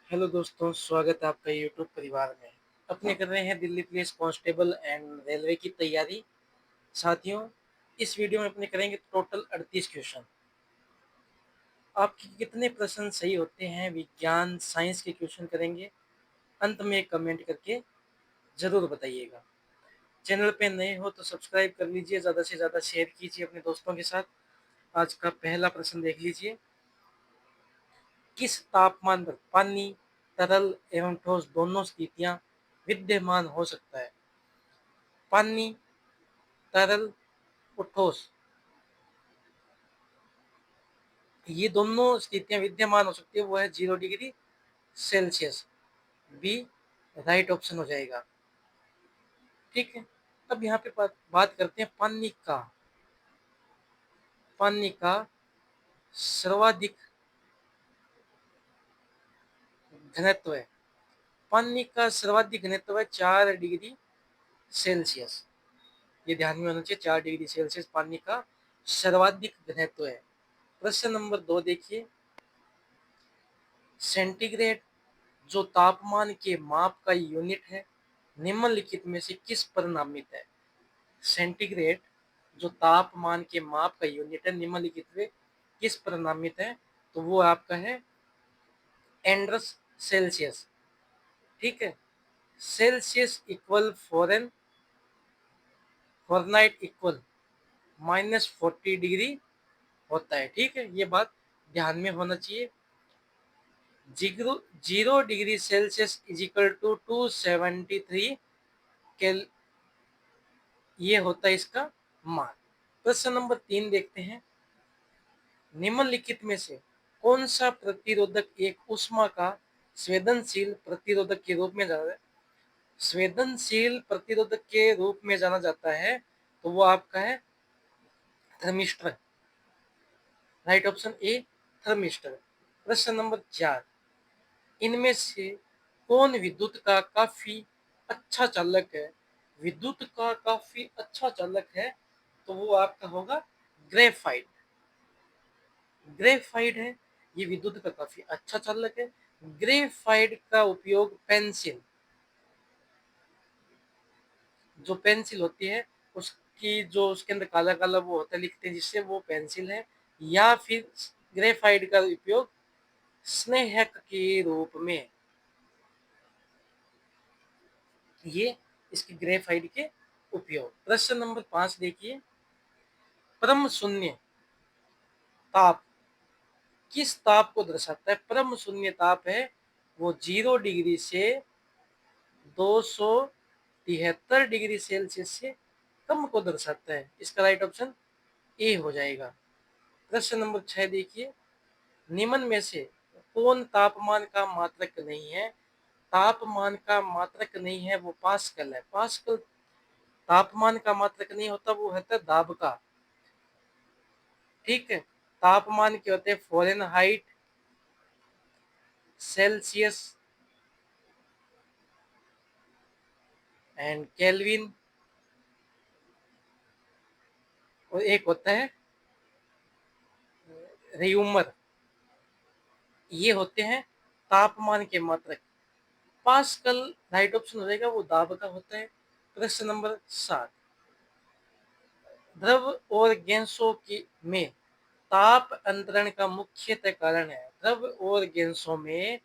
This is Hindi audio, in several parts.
हेलो दोस्तों, स्वागत है आपका यूट्यूब परिवार में। अपने कर रहे हैं Delhi police constable and railway की तैयारी। साथियों, इस वीडियो में अपने करेंगे टोटल 38 क्वेश्चन। आपके कितने प्रश्न सही होते हैं विज्ञान साइंस के क्वेश्चन करेंगे, अंत में कमेंट करके ज़रूर बताइएगा। चैनल पे नए हो तो सब्सक्राइब कर लीजिए, ज़्यादा से ज़्यादा शेयर कीजिए अपने दोस्तों के साथ। आज का पहला प्रश्न देख लीजिए। किस तापमान पर पानी, तरल एवं ठोस दोनों स्थितियां विद्यमान हो सकता है? पानी, तरल और ठोस, ये दोनों स्थितियां विद्यमान हो सकती है, वो है 0 degree Celsius. B right option हो जाएगा। ठीक है। अब यहाँ पे बात करते हैं पानी का सर्वाधिक घनत्व है। पानी का सर्वाधिक घनत्व है 4 डिग्री सेल्सियस। ये ध्यान में होना चाहिए, 4 डिग्री सेल्सियस पानी का सर्वाधिक घनत्व है। प्रश्न नंबर 2 देखिए। सेंटीग्रेड जो तापमान के माप का यूनिट है, निम्नलिखित में से किस पर नामित है? सेंटीग्रेड जो तापमान के माप का यूनिट है, निम्नलिखित में किस पर नामित है? तो वो आपका है एंड्रस सेल्सियस। ठीक है। Celsius equal Fahrenheit equal -40 degree होता है। ठीक है, ये बात ध्यान में होना चाहिए। 0 degree Celsius is equal to 273 केल, ये होता है इसका मान। प्रश्न नंबर 3 देखते हैं। निम्नलिखित में से कौन सा प्रतिरोधक एक ऊष्मा का संवेदनशील प्रतिरोधक के रूप में जाना संवेदनशील प्रतिरोधक के रूप में जाना जाता है? तो वो आपका है thermistor. Right option A thermistor. प्रश्न नंबर 4। इनमें से कौन विद्युत का काफी अच्छा चालक है? विद्युत का काफी अच्छा चालक है तो वो आपका होगा ग्रेफाइट। ग्रेफाइट है, ये विद्युत का काफी अच्छा चालक है। ग्रेफाइट का उपयोग पेंसिल, जो पेंसिल होती है उसकी जो उसके अंदर काला काला वो होता है लिखते हैं जिससे, वो पेंसिल है। या फिर ग्रेफाइट का उपयोग स्नेहक के रूप में, ये इसकी ग्रेफाइट के उपयोग। प्रश्न नंबर 5 देखिए। परम शून्य ताप किस ताप को दर्शाता है? परम शून्य ताप है वो 0 डिग्री से 273 डिग्री सेल्सियस से कम को दर्शाता है। इसका राइट ऑप्शन ए हो जाएगा। प्रश्न नंबर 6 देखिए। निम्न में से कौन तापमान का मात्रक नहीं है? तापमान का मात्रक नहीं है वो पास्कल है। पास्कल तापमान का मात्रक नहीं होता, वो होता है दाब का। ठीक है। तापमान के होते हैं फ़ारेनहाइट, सेल्सियस एंड केल्विन, और एक होता है रेयूमर। ये होते हैं तापमान के मात्रक। पास्कल राइट ऑप्शन हो जाएगा, वो दाब का होता है। प्रश्न नंबर 7। द्रव और गैसों की में ताप अंतरण का मुख्यतः कारण है। द्रव और गैसों में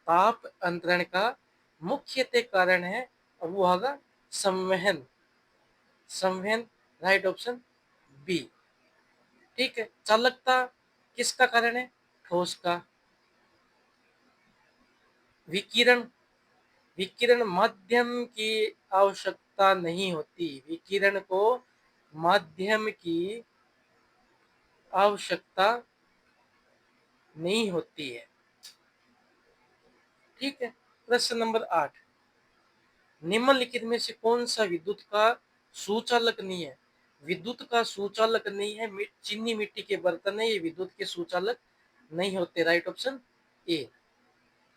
ताप अंतरण का मुख्यतः कारण है, और वो होगा संवहन। संवहन राइट ऑप्शन बी। ठीक है। चालकता किसका कारण है? ठोस का। विकिरण, विकिरण माध्यम की आवश्यकता नहीं होती। विकिरण को माध्यम की आवश्यकता नहीं होती है। ठीक है। प्रश्न नंबर 8। निम्नलिखित में से कौन सा विद्युत का सुचालक नहीं है? विद्युत का सुचालक नहीं है चीनी मिट्टी के बर्तन है, ये विद्युत के सुचालक नहीं होते। Right option A.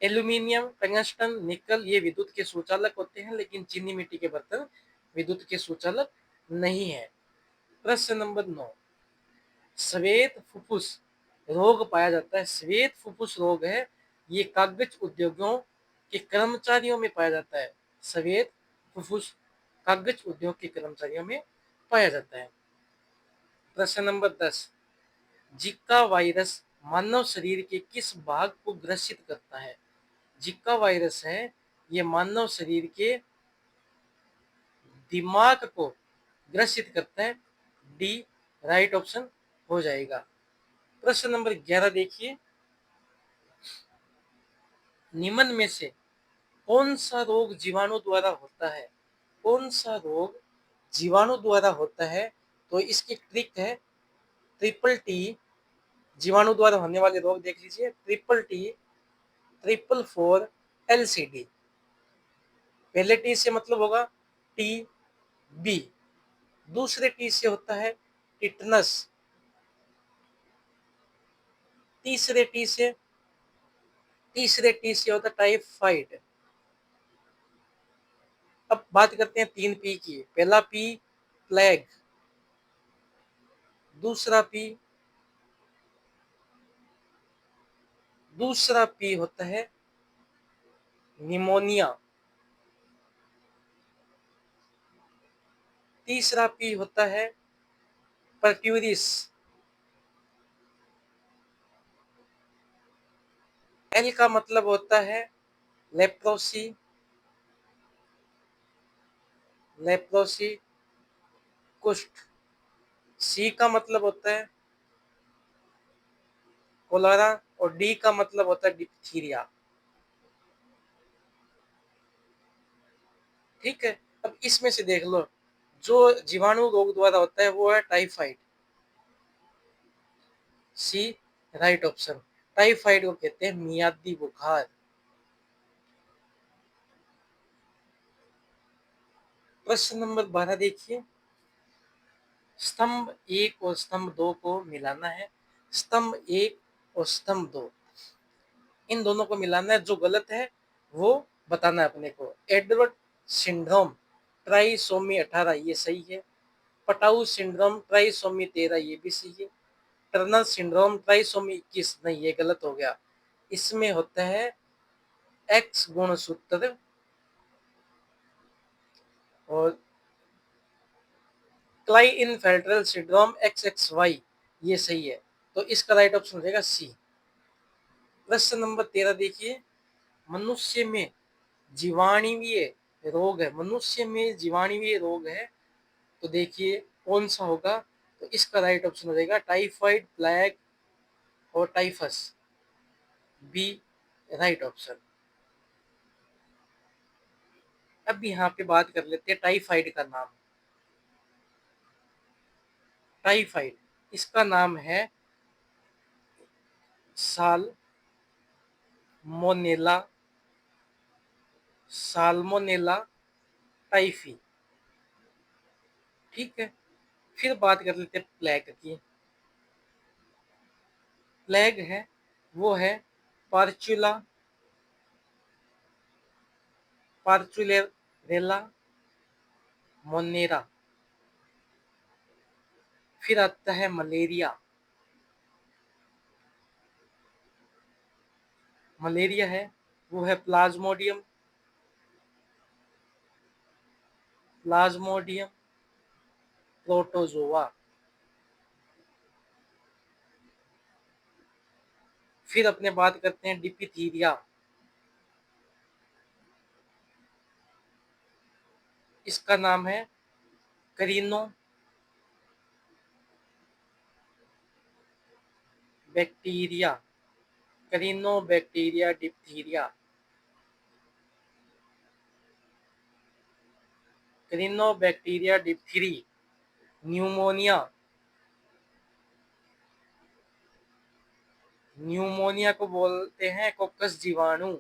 Aluminium, tungsten, निकल, ये विद्युत के सुचालक होते हैं, लेकिन चीनी मिट्टी के बर्तन विद्युत के सुचालक नहीं है। प्रश्न नंबर 9। श्वेत फुफ्फुस रोग पाया जाता है। श्वेत फुफ्फुस रोग है ये कागज उद्योगों के कर्मचारियों में पाया जाता है। सफेद फुफ्फुस कागज उद्योग के कर्मचारियों में पाया जाता है। प्रश्न नंबर 10, जिका वायरस मानव शरीर के किस भाग को ग्रसित करता है? जिका वायरस है ये मानव शरीर के दिमाग को ग्रसित करता है। डी राइट ऑप्शन हो जाएगा। प्रश्न नंबर 11 देखिए, निम्न में से कौन सा रोग जीवाणु द्वारा होता है? कौन सा रोग जीवाणु द्वारा होता है? तो इसकी ट्रिक है ट्रिपल टी। जीवाणु द्वारा होने वाले रोग देख लीजिए, triple T, triple four, LCD. पहले टी से मतलब होगा टी बी, दूसरे टी से होता है टिटनस, तीसरे टी से होता है टाइफाइड। अब बात करते हैं 3 पी की। पहला पी प्लेग, दूसरा पी होता है निमोनिया, तीसरा पी होता है पर्ट्यूरिस, एल का मतलब होता है लेप्रोसी, कुष्ठ, सी का मतलब होता है कोलारा और डी का मतलब होता है डिप्थीरिया। ठीक है, अब इसमें से देख लो, जो जीवाणु रोग द्वारा होता है वो है टाइफाइड, सी राइट ऑप्शन। टाइफाइड को कहते हैं मियादी बुखार। प्रश्न नंबर 12 देखिए, स्तंभ 1 और स्तंभ 2 को मिलाना है। स्तंभ 1 और स्तंभ 2, इन दोनों को मिलाना है। जो गलत है वो बताना है अपने को। एडवर्ड सिंड्रोम ट्राइसोमी 18 ये सही है। पटाऊ सिंड्रोम ट्राइसोमी 13 ये भी सही है। टर्नर सिंड्रोम ट्राइसोमी 21 नहीं, ये गलत हो गया। इसमें होता है एक्स गुणसूत्र और क्लाइनफेल्ट्रल सिंड्रोम XXY ये सही है। तो इसका राइट ऑप्शन हो जाएगा सी। प्रश्न नंबर 13 देखिए, मनुष्य में जीवाणुवीय रोग है। मनुष्य में जीवाणुवीय रोग है, तो देखिए कौन सा होगा? तो इसका राइट ऑप्शन हो जाएगा टाइफाइड, प्लेग और टाइफस, बी राइट ऑप्शन। अब यहाँ पे बात कर लेते हैं टाइफाइड का नाम। टाइफाइड, इसका नाम है साल्मोनेला, टाइफी। ठीक है, फिर बात कर लेते हैं प्लेग की। प्लेग है वो है पार्चुला, पार्चुलेरेला मोनेरा। फिर आता है मलेरिया। मलेरिया है वो है प्लाज्मोडियम प्रोटोजोआ। फिर अपने बात करते हैं डिप्थीरिया। इसका नाम है corynebacteria, corynebacteria diphtheria, corynebacteria diphtheriae. Pneumonia, pneumonia को बोलते हैं कोकस जीवाणु।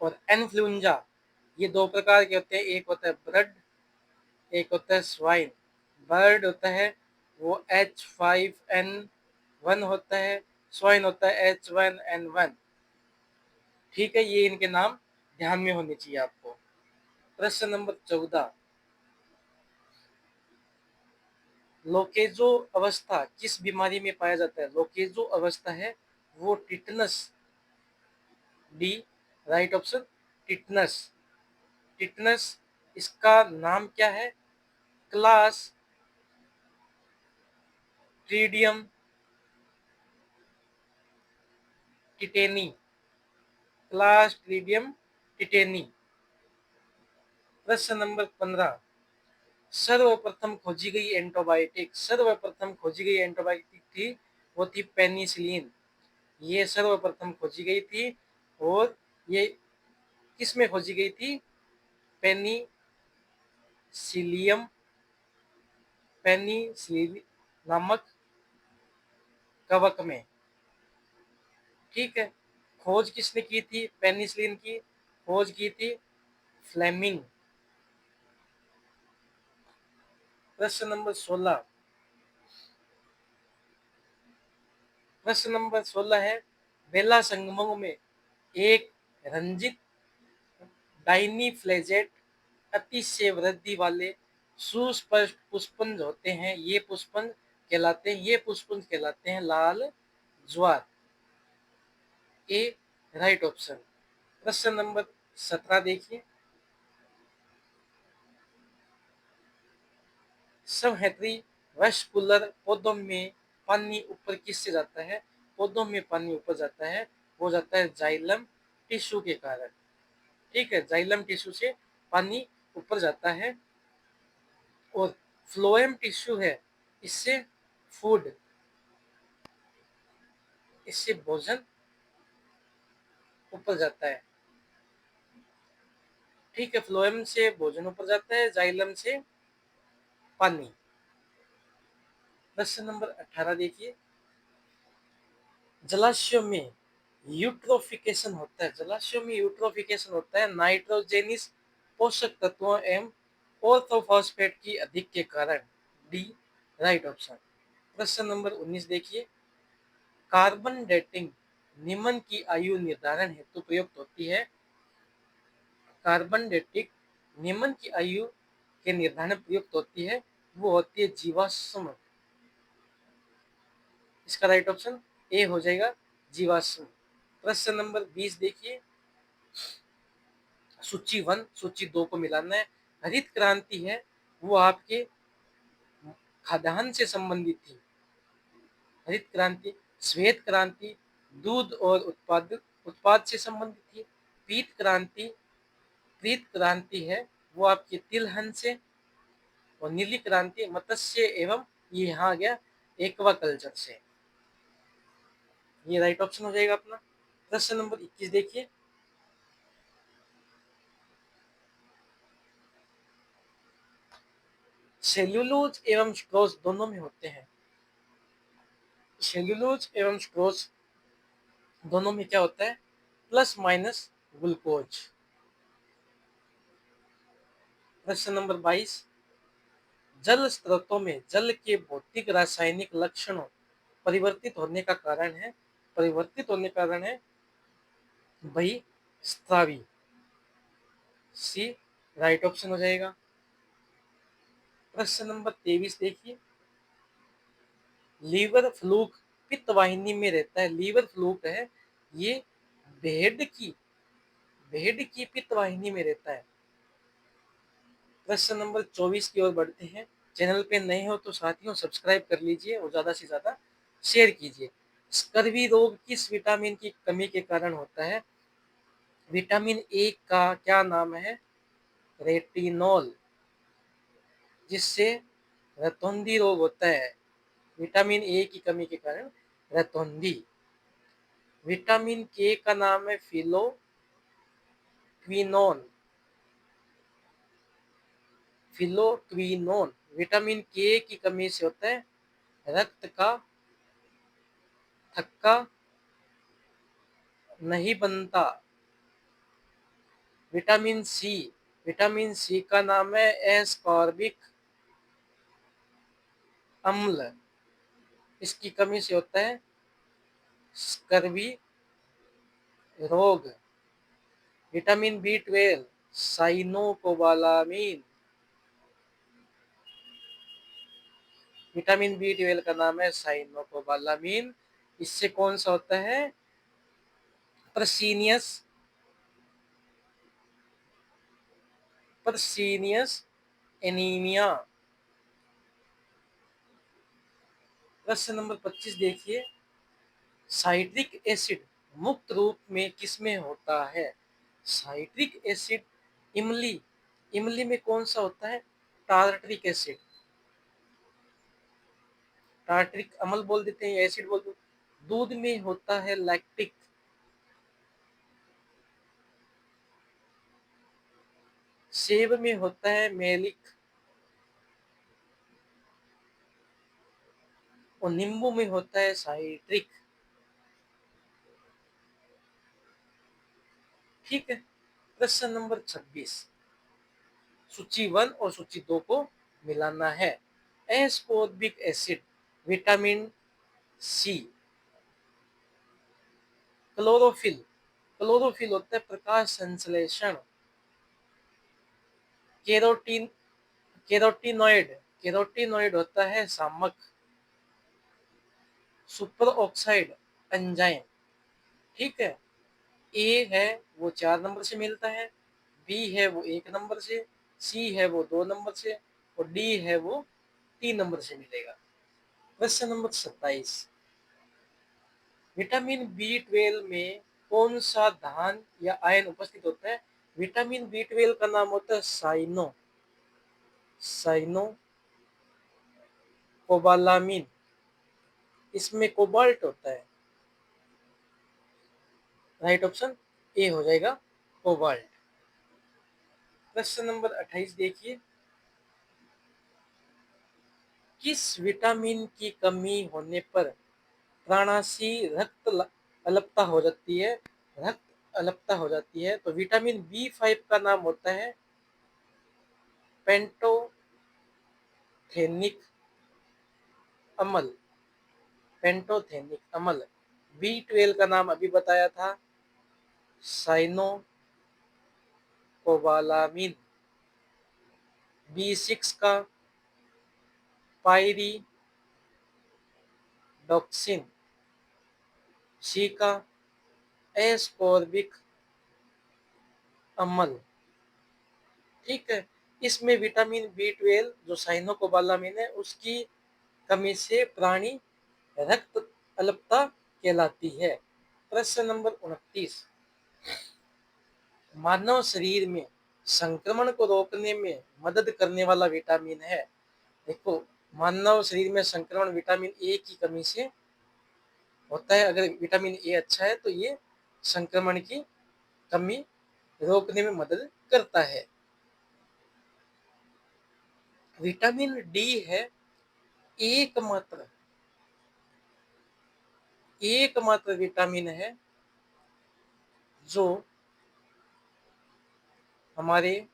और इन्फ्लुएंजा, ये 2 प्रकार के होते हैं। एक होता है ब्लड, एक होता है स्वाइन। बर्ड होता है वो H5N1 होता है, स्वाइन होता है H1N1। ठीक है, ये इनके नाम ध्यान में होने चाहिए आपको। प्रश्न नंबर 14, लोकेजो अवस्था किस बीमारी में पाया जाता है? लोकेजो अवस्था है वो tetanus, D right option, tetanus. Tetanus इसका नाम क्या है? Clostridium tetani, clostridium tetani. प्रश्न नंबर 15, सर्वप्रथम खोजी गई एंटीबायोटिक, सर्वप्रथम खोजी गई एंटीबायोटिक थी वो थी पेनिसिलिन। ये सर्वप्रथम खोजी गई थी और ये किस में खोजी गई थी? पेनिसिलियम, पेनिसिलिन नामक कवक में। ठीक है, खोज किसने की थी पेनिसिलिन की? खोज की थी फ्लेमिंग। प्रश्न नंबर 16, प्रश्न नंबर 16 है बेला संगमों में एक रंजित डाइनीफ्लेजेट अतिशय वृद्धि वाले सुस्पष्ट पुष्पंज होते हैं। ये पुष्पंज कहलाते हैं, ये पुष्पंज कहलाते हैं लाल ज्वार। ए राइट ऑप्शन। प्रश्न नंबर 17 देखिए, सबहेतरी वैस्कुलर पौधों में पानी ऊपर किससे जाता है? पौधों में पानी ऊपर जाता है, वो जाता है जाइलम टिश्यू के कारण। ठीक है, जाइलम टिश्यू से पानी ऊपर जाता है। और फ्लोएम टिश्यू है, इससे फूड, इससे भोजन ऊपर जाता है। ठीक है, फ्लोएम से भोजन ऊपर जाता है, जाइलम से पानी। प्रश्न नंबर 18 देखिए, जलाशयों में यूट्रोफिकेशन होता है, जलाशयों में यूट्रोफिकेशन होता है नाइट्रोजेनिस पोषक तत्वों एवं ऑर्थोफॉस्फेट की अधिक के कारण। D right option. प्रश्न नंबर 19 देखिए, कार्बन डेटिंग निम्न की आयु निर्धारण हेतु प्रयुक्त होती है। कार्बन डेटिंग निम्न की आयु के निर्धारण प्रयुक्त होती है, वो होती है जीवाश्म। इसका राइट ऑप्शन ए हो जाएगा, जीवाश्म। प्रश्न नंबर 20 देखिए, सूची 1 सूची 2 को मिलाना है। हरित क्रांति है वो आपके खाद्यान्न से संबंधित थी, हरित क्रांति। श्वेत क्रांति दूध और उत्पाद से संबंधित थी। पीत क्रांति, पीत क्रांति है वो आपके तिलहन से। और नीली क्रांति मत्स्य एवं ये यहाँ आ गया एक्वाकल्चर से। ये राइट ऑप्शन हो जाएगा अपना। प्रश्न नंबर 21 देखिए, सेल्यूलोज एवं स्ट्रोज दोनों में होते हैं, सेल्यूलोज एवं स्ट्रोज दोनों में क्या होता है? Plus minus glucose. प्रश्न नंबर 22, जल स्रोतों में जल के भौतिक रासायनिक लक्षणों परिवर्तित होने का कारण है, परिवर्तित होने का कारण है बहिस्रावी। सी राइट ऑप्शन हो जाएगा। प्रश्न नंबर 23 देखिए, लीवर फ्लूक पित्त वाहिनी में रहता है, लीवर फ्लूक है ये भेड़ की, भेड़ की पित्त वाहिनी में रहता है। प्रश्न नंबर 24 की ओर बढ़ते हैं। चैनल पे नए हो तो साथियों सब्सक्राइब कर लीजिए और ज्यादा से ज्यादा शेयर कीजिए। स्कर्वी रोग किस विटामिन की कमी के कारण होता है? विटामिन ए का क्या नाम है? रेटिनॉल, जिससे रतौंधी रोग होता है। विटामिन ए की कमी के कारण रतौंधी। विटामिन के का नाम है फिलोक्विनोन, फिलोक्विनोन। विटामिन के की कमी से होता है रक्त का थक्का नहीं बनता। विटामिन सी, विटामिन सी का नाम है एस्कॉर्बिक अम्ल, इसकी कमी से होता है स्कर्वी रोग। विटामिन बी 12 साइनोकोबालामीन, विटामिन B12 का नाम है साइनोकोबालामिन। इससे कौन सा होता है? परसीनियस एनीमिया। प्रश्न नंबर 25 देखिए, साइट्रिक एसिड मुक्त रूप में किसमें होता है? साइट्रिक एसिड इमली, इमली में कौन सा होता है? टार्ट्रिक एसिड, टार्ट्रिक अम्ल बोल देते हैं या एसिड बोल दो। दूध में होता है लैक्टिक, सेब में होता है मेलिक, और नींबू में होता है साइट्रिक। ठीक है। प्रश्न नंबर 26, सूची 1 और सूची 2 को मिलाना है। Ascorbic acid, vitamin C, chlorophyll, chlorophyll होता है प्रकाश संश्लेषण, केरोटीन, केरोटीनॉइड, केरोटीनॉइड होता है सामक, सुपर ऑक्साइड एंजाइम। ठीक है। ए है वो 4 नंबर से मिलता है, बी है वो 1 नंबर से, सी है वो 2 नंबर से, और डी है वो 3 नंबर से मिलेगा। प्रश्न नंबर 27, विटामिन B12 में कौन सा धान या आयन उपस्थित होता है? विटामिन B12 का नाम होता है साइनो कोबालामिन। इसमें कोबाल्ट होता है। राइट ऑप्शन ए हो जाएगा, कोबाल्ट। प्रश्न नंबर 28 देखिए, किस विटामिन की कमी होने पर प्राणाशी अल्पता हो जाती है? रक्त अल्पता हो जाती है। तो विटामिन B5 का नाम होता है पेंटोथेनिक अम्ल, पेंटोथेनिक अम्ल। B12 का नाम अभी बताया था, साइनोकोबालामिन। B6 का पायरिडॉक्सिन, सी का एस्कॉर्बिक अम्ल। ठीक है। इसमें विटामिन B12 जो साइनोकोबालामिन है उसकी कमी से प्राणी रक्त अल्पता कहलाती है। प्रश्न नंबर 29, मानव शरीर में संक्रमण को रोकने में मदद करने वाला विटामिन है। देखो, मानव शरीर में संक्रमण विटामिन ए की कमी से होता है। अगर विटामिन ए अच्छा है तो ये संक्रमण की कमी रोकने में मदद करता है। विटामिन डी है एकमात्र एकमात्र विटामिन है जो हमारे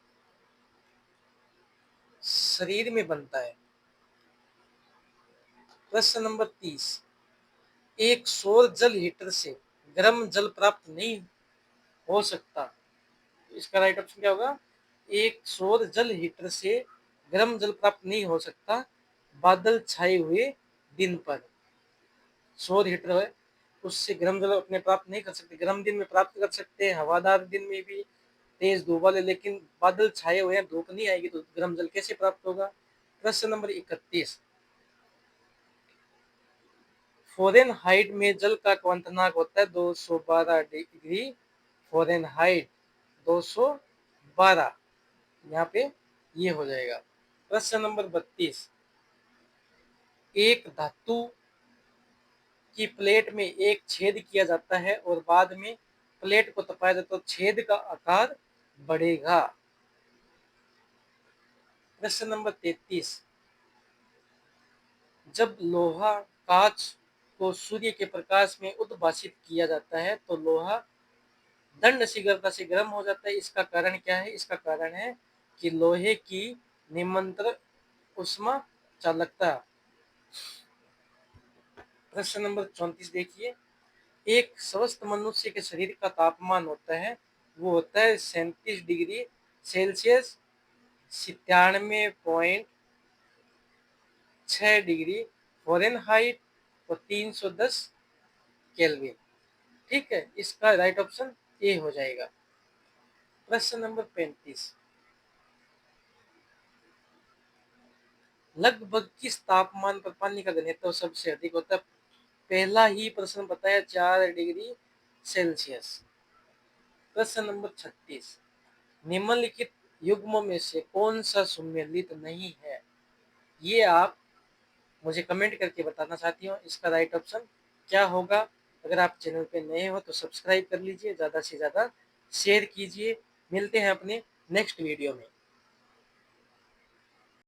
शरीर में बनता है। प्रश्न नंबर 30, एक सौर जल हीटर से गर्म जल प्राप्त नहीं हो सकता। इसका राइट ऑप्शन क्या होगा? एक सौर जल हीटर से गर्म जल प्राप्त नहीं हो सकता बादल छाए हुए दिन पर। सौर हीटर है उससे गर्म जल अपने प्राप्त नहीं कर सकते। गर्म दिन में प्राप्त कर सकते हैं, हवादार दिन में भी, तेज धूप वाले, लेकिन बादल छाए हुए हैं, धूप नहीं आएगी तो गर्म जल कैसे प्राप्त होगा? प्रश्न नंबर 31, फ़ारेनहाइट में जल का क्वथनांक होता है 212 डिग्री फ़ारेनहाइट, 212, यहाँ पे ये हो जाएगा। प्रश्न नंबर 32, एक धातु की प्लेट में एक छेद किया जाता है और बाद में प्लेट को तपाया जाता है तो छेद का आकार बढ़ेगा। प्रश्न नंबर 33, जब लोहा कांच को सूर्य के प्रकाश में उद्भासित किया जाता है तो लोहा दंड शीघ्रता से गर्म हो जाता है। इसका कारण क्या है? इसका कारण है कि लोहे की निरंतर उष्मा चालकता। प्रश्न नंबर 34 देखिए, एक स्वस्थ मनुष्य के शरीर का तापमान होता है, वो होता है 37 degree Celsius, 97 point 6 degree Fahrenheit और 310 केल्विन। ठीक है, इसका राइट ऑप्शन ए हो जाएगा। प्रश्न नंबर 35, लगभग किस तापमान पर पानी का घनत्व सबसे अधिक होता है? पहला ही प्रश्न बताया 4 डिग्री सेल्सियस। प्रश्न नंबर 36, निम्नलिखित युग्मों में से कौन सा सुमेलित नहीं है? ये आप मुझे कमेंट करके बताना चाहती हूँ, इसका राइट ऑप्शन क्या होगा? अगर आप चैनल पे नए हो तो सब्सक्राइब कर लीजिए, ज़्यादा से ज़्यादा शेयर कीजिए। मिलते हैं अपने नेक्स्ट वीडियो में।